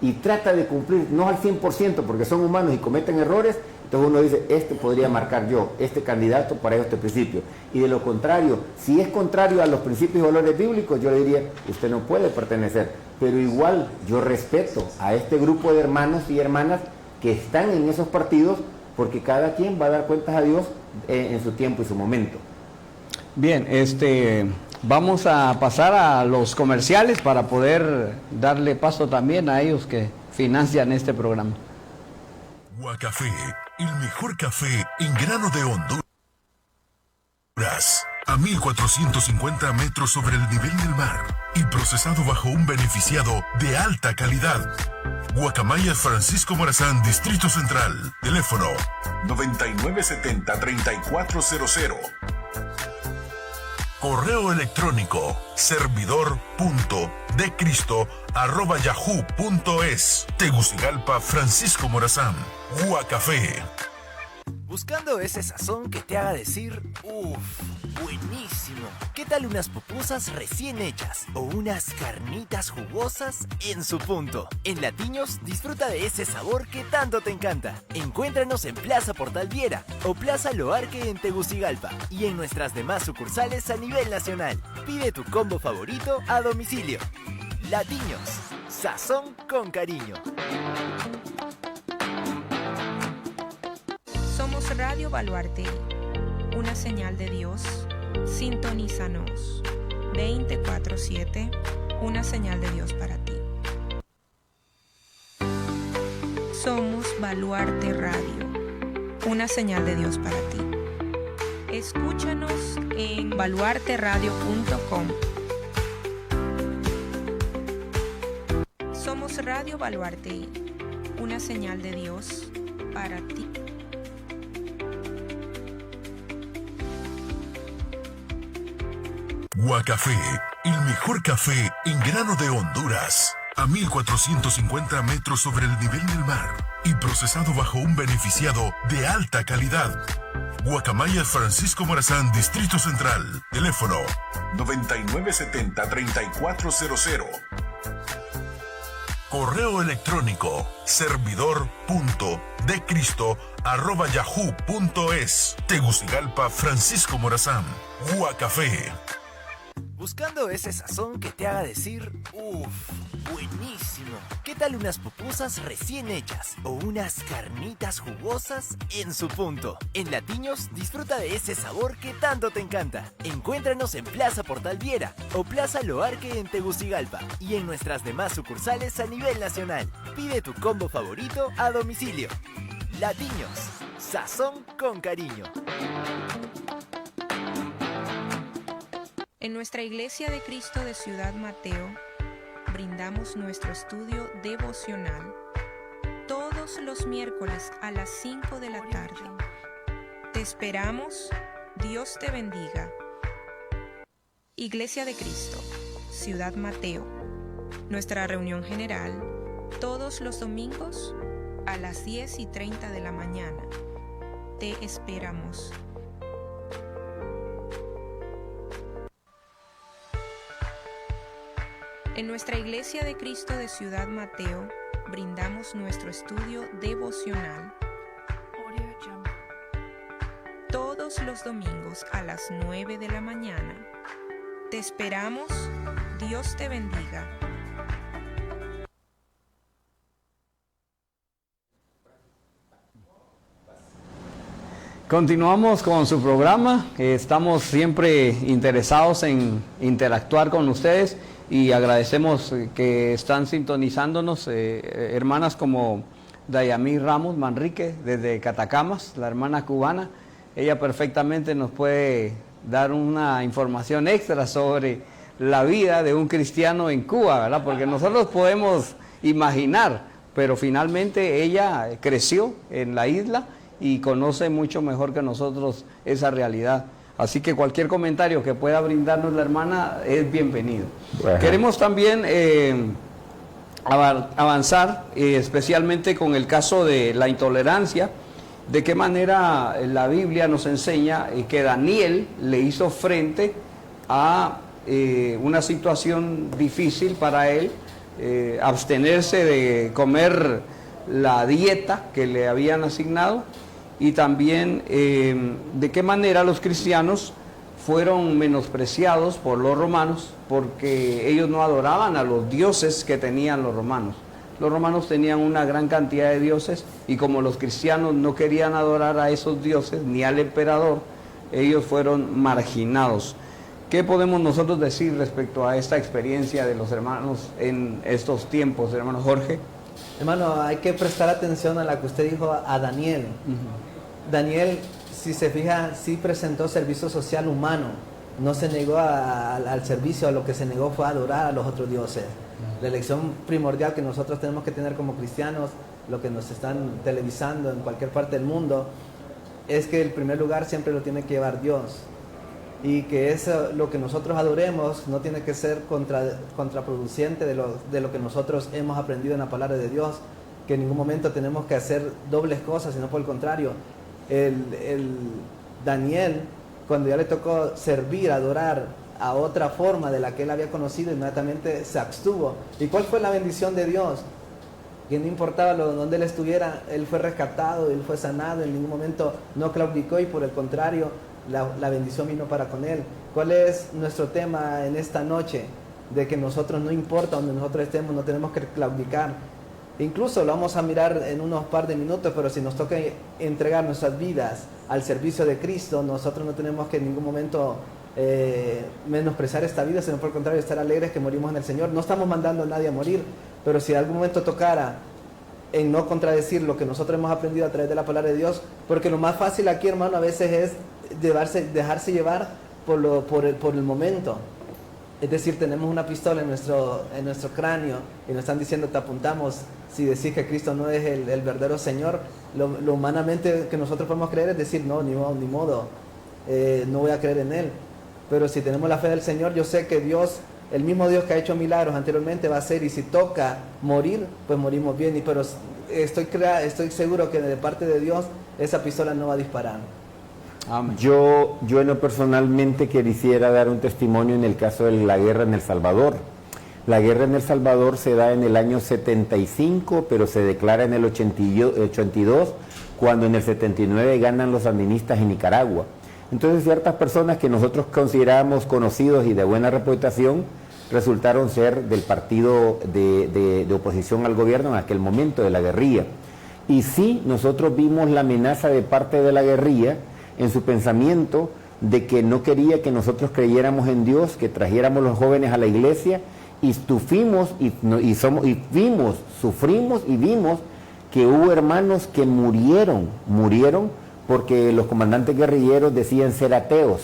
y trata de cumplir, no al 100%, porque son humanos y cometen errores, entonces uno dice, este podría marcar yo, este candidato para este principio. Y de lo contrario, si es contrario a los principios y valores bíblicos, yo le diría, usted no puede pertenecer. Pero igual yo respeto a este grupo de hermanos y hermanas que están en esos partidos, porque cada quien va a dar cuentas a Dios en su tiempo y su momento. Bien, vamos a pasar a los comerciales para poder darle paso también a ellos que financian este programa. Guacafé, el mejor café en grano de Honduras. A 1450 metros sobre el nivel del mar y procesado bajo un beneficiado de alta calidad. Guacamayas Francisco Morazán, Distrito Central. Teléfono 9970-3400. Correo electrónico servidor.decristo@yahoo.es. Tegucigalpa, Francisco Morazán. Guacafé. Buscando ese sazón que te haga decir, uff, buenísimo. ¿Qué tal unas pupusas recién hechas o unas carnitas jugosas en su punto? En Latiños disfruta de ese sabor que tanto te encanta. Encuéntranos en Plaza Portal Viera o Plaza Loarque en Tegucigalpa y en nuestras demás sucursales a nivel nacional. Pide tu combo favorito a domicilio. Latiños, sazón con cariño. Somos Radio Baluarte, una señal de Dios. Sintonízanos 24/7, una señal de Dios para ti. Somos Baluarte Radio, una señal de Dios para ti. Escúchanos en baluarteradio.com. Somos Radio Baluarte, una señal de Dios para ti. Guacafé, el mejor café en grano de Honduras. A 1450 metros sobre el nivel del mar y procesado bajo un beneficiado de alta calidad. Guacamayas Francisco Morazán, Distrito Central. Teléfono 9970-3400. Correo electrónico servidor.decristo@yahoo.es. Tegucigalpa, Francisco Morazán. Guacafé. Buscando ese sazón que te haga decir, uff, buenísimo. ¿Qué tal unas pupusas recién hechas o unas carnitas jugosas en su punto? En Latiños disfruta de ese sabor que tanto te encanta. Encuéntranos en Plaza Portal Viera o Plaza Loarque en Tegucigalpa y en nuestras demás sucursales a nivel nacional. Pide tu combo favorito a domicilio. Latiños, sazón con cariño. En nuestra Iglesia de Cristo de Ciudad Mateo, brindamos nuestro estudio devocional todos los miércoles a las 5 de la tarde. Te esperamos, Dios te bendiga. Iglesia de Cristo, Ciudad Mateo, nuestra reunión general todos los domingos a las 10:30 de la mañana. Te esperamos. En nuestra Iglesia de Cristo de Ciudad Mateo, brindamos nuestro estudio devocional todos los domingos a las 9 de la mañana. Te esperamos, Dios te bendiga. Continuamos con su programa. Estamos siempre interesados en interactuar con ustedes y agradecemos que están sintonizándonos hermanas como Dayamí Ramos Manrique desde Catacamas, la hermana cubana. Ella perfectamente nos puede dar una información extra sobre la vida de un cristiano en Cuba, ¿verdad? Porque nosotros podemos imaginar, pero finalmente ella creció en la isla y conoce mucho mejor que nosotros esa realidad. Así que cualquier comentario que pueda brindarnos la hermana es bienvenido. Bueno. Queremos también avanzar especialmente con el caso de la intolerancia, de qué manera la Biblia nos enseña que Daniel le hizo frente a una situación difícil para él, abstenerse de comer la dieta que le habían asignado, y también de qué manera los cristianos fueron menospreciados por los romanos porque ellos no adoraban a los dioses que tenían los romanos. Los romanos tenían una gran cantidad de dioses y como los cristianos no querían adorar a esos dioses ni al emperador, ellos fueron marginados. ¿Qué podemos nosotros decir respecto a esta experiencia de los hermanos en estos tiempos, hermano Jorge? Hermano, hay que prestar atención a la que usted dijo a Daniel. Daniel, si se fija, sí presentó servicio social humano. no se negó al servicio, a lo que se negó fue a adorar a los otros dioses. La elección primordial que nosotros tenemos que tener como cristianos, lo que nos están televisando en cualquier parte del mundo, es que el primer lugar siempre lo tiene que llevar Dios. Y que eso, lo que nosotros adoremos no tiene que ser contraproducente de lo que nosotros hemos aprendido en la palabra de Dios, que en ningún momento tenemos que hacer dobles cosas, sino por el contrario. El Daniel, cuando ya le tocó servir, adorar a otra forma de la que él había conocido, inmediatamente se abstuvo. ¿Y cuál fue la bendición de Dios? Que no importaba donde él estuviera, él fue rescatado, él fue sanado, en ningún momento no claudicó, y por el contrario, la bendición vino para con él. ¿Cuál es nuestro tema en esta noche? De que nosotros, no importa donde nosotros estemos, no tenemos que claudicar. Incluso lo vamos a mirar en unos par de minutos, pero si nos toca entregar nuestras vidas al servicio de Cristo, nosotros no tenemos que en ningún momento menospreciar esta vida, sino por el contrario, estar alegres que morimos en el Señor. No estamos mandando a nadie a morir, pero si en algún momento tocara en no contradecir lo que nosotros hemos aprendido a través de la palabra de Dios, porque lo más fácil aquí, hermano, a veces es dejarse llevar por el momento. Es decir, tenemos una pistola en nuestro cráneo y nos están diciendo, te apuntamos, si decís que Cristo no es el verdadero Señor. Lo humanamente que nosotros podemos creer es decir, no, ni modo, no voy a creer en Él. Pero si tenemos la fe del Señor, yo sé que Dios, el mismo Dios que ha hecho milagros anteriormente, va a hacer, y si toca morir, pues morimos bien. Pero estoy seguro que de parte de Dios esa pistola no va a disparar. Amén. Yo en lo personalmente quisiera dar un testimonio en el caso de la guerra en El Salvador. La guerra en El Salvador se da en el año 75, pero se declara en el 82, cuando en el 79 ganan los sandinistas en Nicaragua. Entonces ciertas personas que nosotros considerábamos conocidos y de buena reputación resultaron ser del partido de oposición al gobierno en aquel momento, de la guerrilla. Y sí, nosotros vimos la amenaza de parte de la guerrilla en su pensamiento de que no quería que nosotros creyéramos en Dios, que trajéramos los jóvenes a la iglesia, y sufrimos y vimos que hubo hermanos que murieron porque los comandantes guerrilleros decían ser ateos,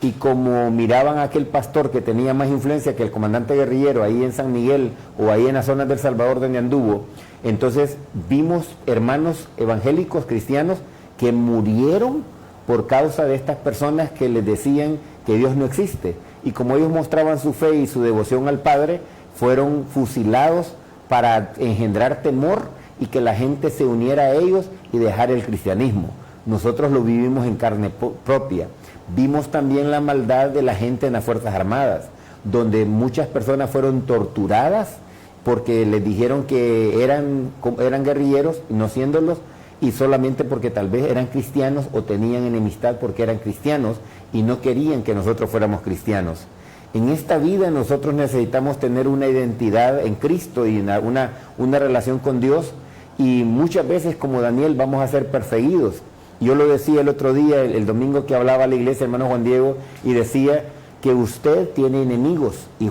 y como miraban a aquel pastor que tenía más influencia que el comandante guerrillero ahí en San Miguel o ahí en las zonas del Salvador donde anduvo, entonces vimos hermanos evangélicos cristianos que murieron por causa de estas personas que les decían que Dios no existe. Y como ellos mostraban su fe y su devoción al Padre, fueron fusilados para engendrar temor y que la gente se uniera a ellos y dejar el cristianismo. Nosotros lo vivimos en carne propia. Vimos también la maldad de la gente en las Fuerzas Armadas, donde muchas personas fueron torturadas porque les dijeron que eran guerrilleros, no siéndolos, y solamente porque tal vez eran cristianos o tenían enemistad porque eran cristianos y no querían que nosotros fuéramos cristianos. En esta vida nosotros necesitamos tener una identidad en Cristo y una relación con Dios, y muchas veces, como Daniel, vamos a ser perseguidos. Yo lo decía el otro día, el domingo que hablaba a la iglesia, hermano Juan Diego, y decía que usted tiene enemigos, y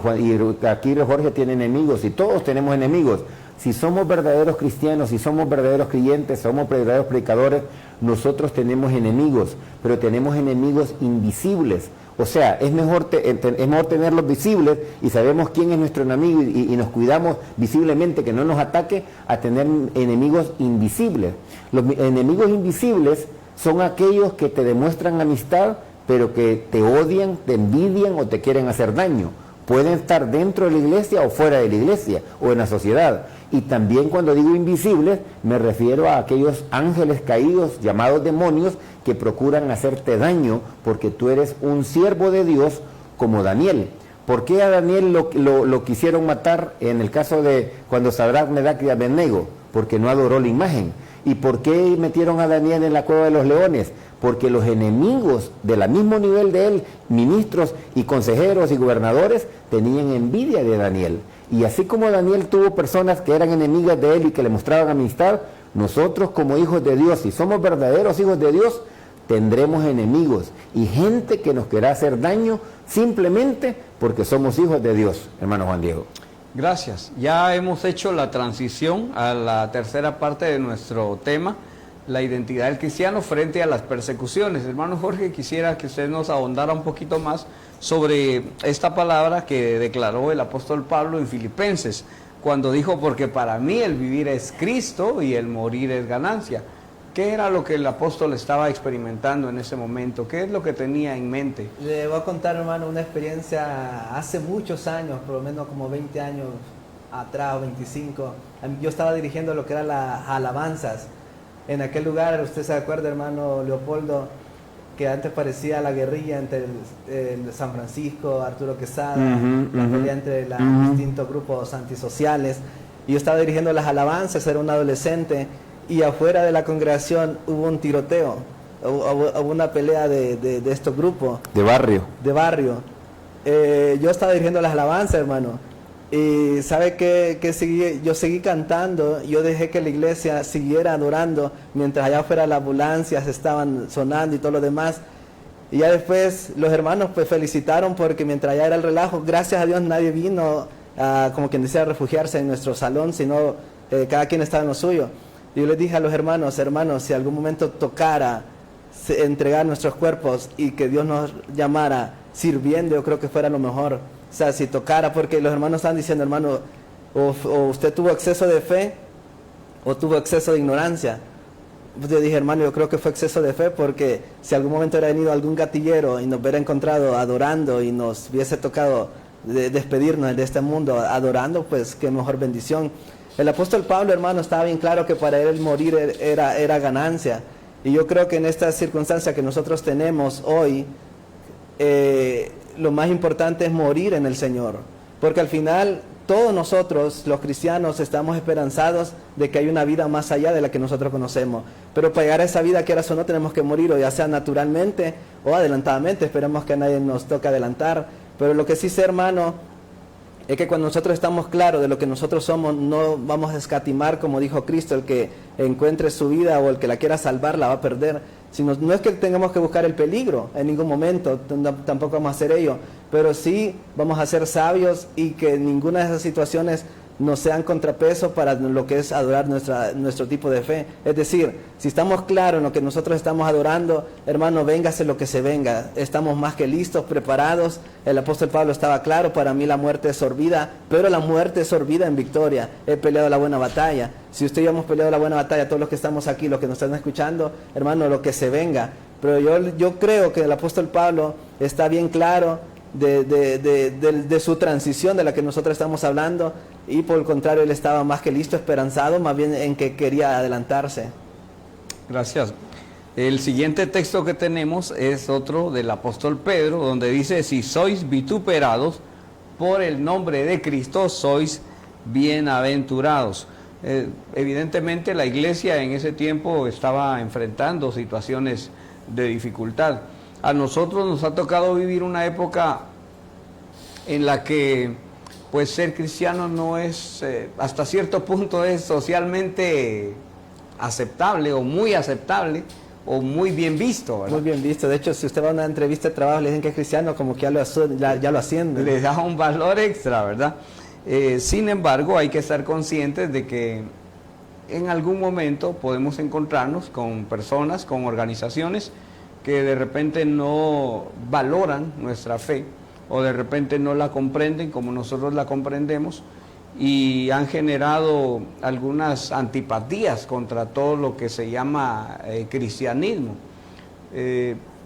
aquí Jorge tiene enemigos, y todos tenemos enemigos. Si somos verdaderos cristianos, si somos verdaderos creyentes, somos verdaderos predicadores, nosotros tenemos enemigos, pero tenemos enemigos invisibles. O sea, es mejor tenerlos visibles y sabemos quién es nuestro enemigo y nos cuidamos visiblemente que no nos ataque, a tener enemigos invisibles. Los enemigos invisibles son aquellos que te demuestran amistad, pero que te odian, te envidian o te quieren hacer daño. Pueden estar dentro de la iglesia o fuera de la iglesia o en la sociedad. Y también cuando digo invisibles, me refiero a aquellos ángeles caídos llamados demonios que procuran hacerte daño porque tú eres un siervo de Dios, como Daniel. ¿Por qué a Daniel lo quisieron matar en el caso de cuando Sadrach, Mesach y Abednego? Porque no adoró la imagen. ¿Y por qué metieron a Daniel en la cueva de los leones? Porque los enemigos del mismo nivel de él, ministros y consejeros y gobernadores, tenían envidia de Daniel. Y así como Daniel tuvo personas que eran enemigas de él y que le mostraban amistad, nosotros como hijos de Dios, si somos verdaderos hijos de Dios, tendremos enemigos y gente que nos querrá hacer daño simplemente porque somos hijos de Dios, hermano Juan Diego. Gracias. Ya hemos hecho la transición a la tercera parte de nuestro tema, la identidad del cristiano frente a las persecuciones. Hermano Jorge, quisiera que usted nos ahondara un poquito más sobre esta palabra que declaró el apóstol Pablo en Filipenses, cuando dijo, porque para mí el vivir es Cristo y el morir es ganancia. ¿Qué era lo que el apóstol estaba experimentando en ese momento? ¿Qué es lo que tenía en mente? Le voy a contar, hermano, una experiencia hace muchos años, por lo menos como 20 años atrás o 25. Yo estaba dirigiendo lo que eran las alabanzas. En aquel lugar, usted se acuerda, hermano Leopoldo, que antes parecía la guerrilla entre el San Francisco, Arturo Quesada, la pelea entre los distintos grupos antisociales. Y yo estaba dirigiendo las alabanzas, era un adolescente, y afuera de la congregación hubo un tiroteo, hubo una pelea de estos grupos. De barrio. De barrio. Yo estaba dirigiendo las alabanzas, hermano. Y sabe que yo seguí cantando, yo dejé que la iglesia siguiera adorando mientras allá afuera las ambulancias estaban sonando y todo lo demás. Y ya después los hermanos pues felicitaron porque mientras allá era el relajo, gracias a Dios nadie vino como quien decía, a refugiarse en nuestro salón, sino cada quien estaba en lo suyo. Y yo les dije a los hermanos, si algún momento tocara entregar nuestros cuerpos y que Dios nos llamara sirviendo, yo creo que fuera lo mejor. O sea, si tocara, porque los hermanos están diciendo, hermano, o usted tuvo exceso de fe o tuvo exceso de ignorancia. Pues yo dije, hermano, yo creo que fue exceso de fe, porque si algún momento hubiera venido algún gatillero y nos hubiera encontrado adorando y nos hubiese tocado despedirnos de este mundo adorando, pues qué mejor bendición. El apóstol Pablo, hermano, estaba bien claro que para él morir era ganancia. Y yo creo que en esta circunstancia que nosotros tenemos hoy, lo más importante es morir en el Señor, porque al final todos nosotros los cristianos estamos esperanzados de que hay una vida más allá de la que nosotros conocemos, pero para llegar a esa vida, quieras o no, tenemos que morir, o ya sea naturalmente o adelantadamente. Esperemos que a nadie nos toque adelantar, pero lo que sí sé, hermano, es que cuando nosotros estamos claros de lo que nosotros somos, no vamos a escatimar, como dijo Cristo, el que encuentre su vida o el que la quiera salvar la va a perder. Sino, no es que tengamos que buscar el peligro en ningún momento, tampoco vamos a hacer ello, pero sí vamos a ser sabios y que ninguna de esas situaciones nos sean contrapeso para lo que es adorar nuestro tipo de fe. Es decir, si estamos claros en lo que nosotros estamos adorando, hermano, véngase lo que se venga, estamos más que listos, preparados. El apóstol Pablo estaba claro, para mí la muerte es sorbida, pero la muerte es sorbida en victoria. He peleado la buena batalla. Si usted y yo hemos peleado la buena batalla, todos los que estamos aquí, los que nos están escuchando, hermano, lo que se venga. Pero yo creo que el apóstol Pablo está bien claro de su transición de la que nosotros estamos hablando, y por el contrario él estaba más que listo, esperanzado, más bien en que quería adelantarse. Gracias. El siguiente texto que tenemos es otro del apóstol Pedro, donde dice: si sois vituperados por el nombre de Cristo, sois bienaventurados. Evidentemente la iglesia en ese tiempo estaba enfrentando situaciones de dificultad. A nosotros nos ha tocado vivir una época en la que pues ser cristiano no es, hasta cierto punto es socialmente aceptable o muy bien visto, ¿verdad? Muy bien visto. De hecho, si usted va a una entrevista de trabajo y le dicen que es cristiano, como que ya lo ascienden. Le da un valor extra, ¿verdad? Sin embargo, hay que estar conscientes de que en algún momento podemos encontrarnos con personas, con organizaciones que de repente no valoran nuestra fe, o de repente no la comprenden como nosotros la comprendemos, y han generado algunas antipatías contra todo lo que se llama cristianismo,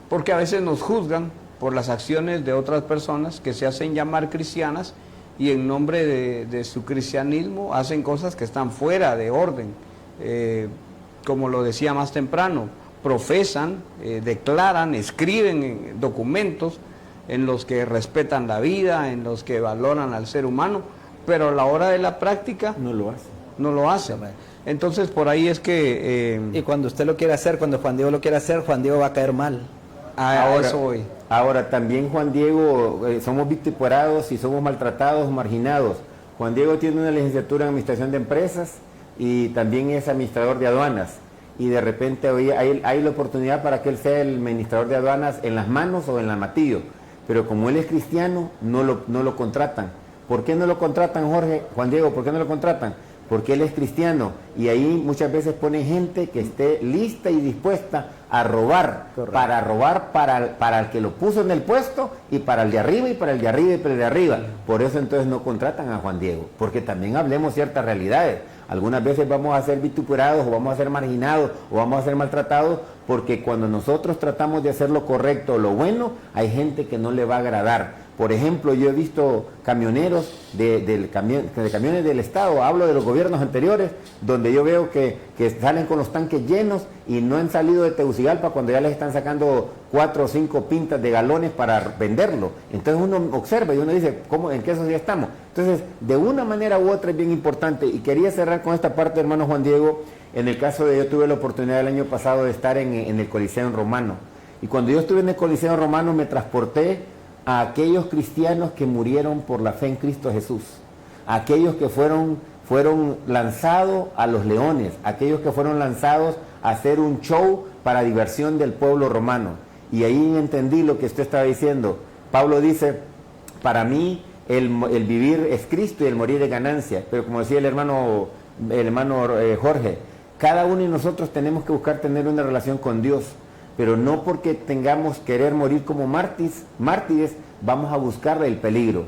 porque a veces nos juzgan por las acciones de otras personas que se hacen llamar cristianas, y en nombre de su cristianismo hacen cosas que están fuera de orden, como lo decía más temprano, profesan, declaran, escriben documentos en los que respetan la vida, en los que valoran al ser humano, pero a la hora de la práctica no lo hace. No lo hace. Entonces por ahí es que... y cuando usted lo quiere hacer, cuando Juan Diego lo quiere hacer, Juan Diego va a caer mal. Ahora también Juan Diego, somos vituperados y somos maltratados, marginados. Juan Diego tiene una licenciatura en administración de empresas y también es administrador de aduanas. Y de repente hoy hay la oportunidad para que él sea el administrador de aduanas en Las Manos o en La Matillo, pero como él es cristiano, no lo contratan. ¿Por qué no lo contratan, Juan Diego? ¿Por qué no lo contratan? porque él es cristiano, y ahí muchas veces pone gente que esté lista y dispuesta a robar, para el que lo puso en el puesto, y para el de arriba, y para el de arriba, y para el de arriba. Por eso entonces no contratan a Juan Diego, porque también hablemos ciertas realidades. Algunas veces vamos a ser vituperados, o vamos a ser marginados, o vamos a ser maltratados, porque cuando nosotros tratamos de hacer lo correcto, lo bueno, hay gente que no le va a agradar. Por ejemplo, yo he visto camioneros de camiones del Estado, hablo de los gobiernos anteriores, donde yo veo que salen con los tanques llenos y no han salido de Tegucigalpa cuando ya les están sacando 4 o 5 pintas de galones para venderlo. Entonces uno observa y uno dice, ¿en qué sociedad estamos? Entonces, de una manera u otra es bien importante, y quería cerrar con esta parte, hermano Juan Diego. En el caso de, yo tuve la oportunidad el año pasado de estar en el Coliseo Romano, y cuando yo estuve en el Coliseo Romano me transporté a aquellos cristianos que murieron por la fe en Cristo Jesús, aquellos que fueron lanzados a los leones, aquellos que fueron lanzados a hacer un show para diversión del pueblo romano. Y ahí entendí lo que usted estaba diciendo. Pablo dice, para mí el vivir es Cristo y el morir es ganancia. Pero como decía el hermano Jorge, cada uno de nosotros tenemos que buscar tener una relación con Dios, pero no porque tengamos querer morir como mártires, vamos a buscarle el peligro.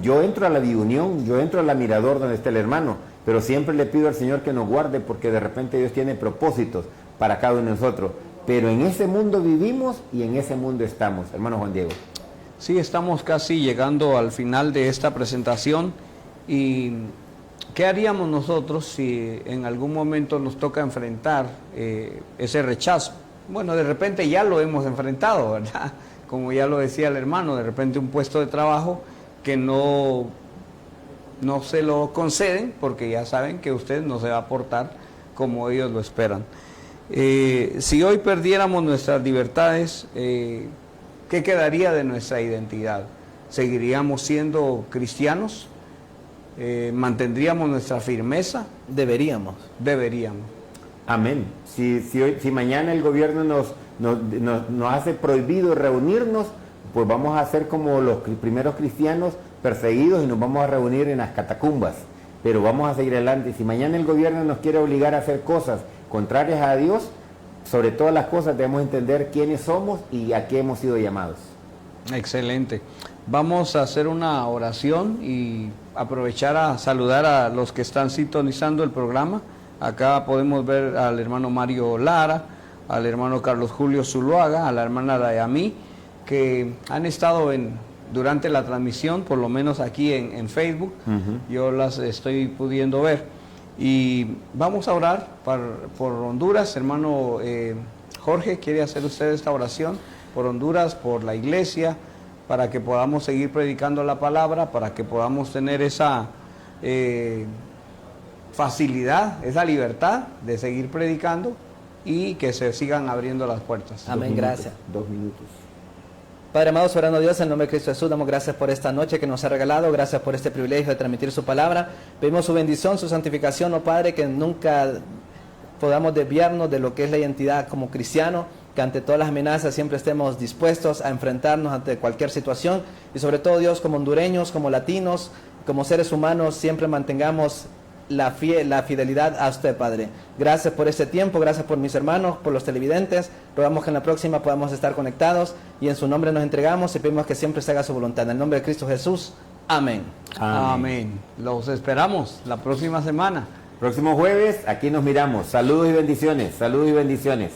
Yo entro a la Biunión, yo entro a la Mirador donde está el hermano, pero siempre le pido al Señor que nos guarde, porque de repente Dios tiene propósitos para cada uno de nosotros. Pero en ese mundo vivimos y en ese mundo estamos. Hermano Juan Diego. Sí, estamos casi llegando al final de esta presentación. ¿Y qué haríamos nosotros si en algún momento nos toca enfrentar ese rechazo? Bueno, de repente ya lo hemos enfrentado, ¿verdad? Como ya lo decía el hermano, de repente un puesto de trabajo que no se lo conceden, porque ya saben que usted no se va a portar como ellos lo esperan. Si hoy perdiéramos nuestras libertades, ¿qué quedaría de nuestra identidad? ¿Seguiríamos siendo cristianos? ¿Mantendríamos nuestra firmeza? Deberíamos. Amén. Si mañana el gobierno nos hace prohibido reunirnos, pues vamos a ser como los primeros cristianos perseguidos y nos vamos a reunir en las catacumbas, pero vamos a seguir adelante. Si mañana el gobierno nos quiere obligar a hacer cosas contrarias a Dios, sobre todas las cosas debemos entender quiénes somos y a qué hemos sido llamados. Excelente. Vamos a hacer una oración y aprovechar a saludar a los que están sintonizando el programa. Acá podemos ver al hermano Mario Lara, al hermano Carlos Julio Zuluaga, a la hermana Dayamí, que han estado durante la transmisión, por lo menos aquí en Facebook. Yo las estoy pudiendo ver. Y vamos a orar por Honduras. Hermano Jorge, ¿quiere hacer usted esta oración por Honduras, por la iglesia, para que podamos seguir predicando la palabra, para que podamos tener esa facilidad, esa libertad de seguir predicando y que se sigan abriendo las puertas? Amén, gracias. 2 minutos. Padre amado, soberano Dios, en el nombre de Cristo Jesús, damos gracias por esta noche que nos ha regalado, gracias por este privilegio de transmitir su palabra. Pedimos su bendición, su santificación, oh Padre, que nunca podamos desviarnos de lo que es la identidad como cristiano, que ante todas las amenazas siempre estemos dispuestos a enfrentarnos ante cualquier situación, y sobre todo, Dios, como hondureños, como latinos, como seres humanos, siempre mantengamos la fidelidad a usted, Padre. Gracias por este tiempo, gracias por mis hermanos, por los televidentes. Rogamos que en la próxima podamos estar conectados, y en su nombre nos entregamos y pedimos que siempre se haga su voluntad. En el nombre de Cristo Jesús. Amén. Amén. Los esperamos la próxima semana. Próximo jueves, aquí nos miramos. Saludos y bendiciones. Saludos y bendiciones.